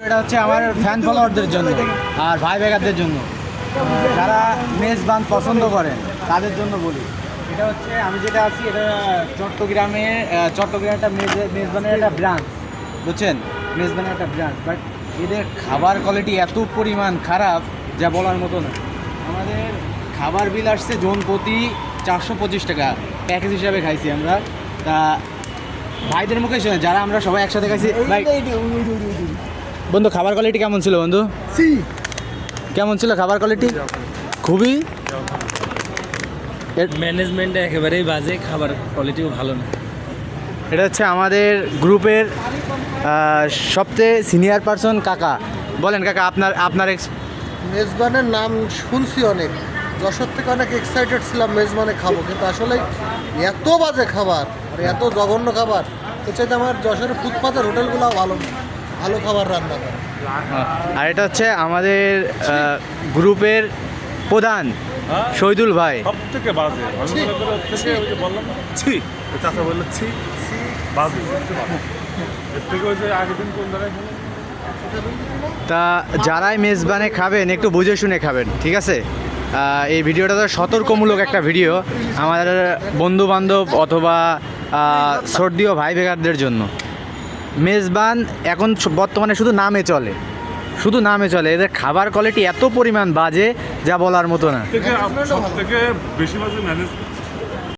এটা হচ্ছে আমার ফ্যান ফলোয়ারদের জন্য আর ভাই বেগারদের জন্য, যারা মেজবান পছন্দ করেন তাদের জন্য বলি। এটা হচ্ছে আমি যেটা আছি এটা চট্টগ্রামে একটা মেজবানের একটা ব্রাঞ্চ, বুঝছেন, মেজবানের একটা ব্রাঞ্চ। বাট এদের খাবার কোয়ালিটি এত পরিমাণ খারাপ যা বলার মতো না। আমাদের খাবার বিল আসছে জন প্রতি 425 টাকা প্যাকেজ হিসাবে খাইছি আমরা। তা ভাইদের মুখে শুনে যারা আমরা সবাই একসাথে খাইছি। ভাই বন্ধু, খাবার কোয়ালিটি কেমন ছিল বন্ধু? কেমন ছিল খাবার কোয়ালিটি? খুবই ম্যানেজমেন্টটা একেবারেই বাজে, খাবার কোয়ালিটিও ভালো না। এটা হচ্ছে আমাদের গ্রুপের সবচেয়ে সিনিয়র পারসন কাকা। বলেন কাকা, আপনার মেজবানের নাম শুনছি অনেক, যশোর থেকে অনেক এক্সাইটেড ছিলাম মেজবানে খাবো, কিন্তু আসলে এত বাজে খাবার আর এত জঘন্য খাবার। তো চাইতে আমার যশোরের ফুটপাতের হোটেলগুলো ভালো খাবার রান্না করে। আর এটা হচ্ছে আমাদের গ্রুপের প্রধান শহীদুল ভাই। সব থেকে বাজে আমি মনে করি ওর থেকে ওই যে বললাম ছি, ওই চাচা বললো ছি বাজে এর থেকে ওই যে আগের দিন কোন জায়গায় খেলো। তা যারাই মেজবানে খাবেন একটু বুঝে শুনে খাবেন, ঠিক আছে? এই ভিডিওটা তো সতর্কমূলক একটা ভিডিও আমাদের বন্ধু বান্ধব অথবা সর্দি ও ভাই বেগারদের জন্য। মেজবান এখন বর্তমানে শুধু নামে চলে, এদের খাবার কোয়ালিটি এত পরিমাণ বাজে যা বলার মতো না। সব থেকে বেশি বাজে ম্যানেজমেন্ট।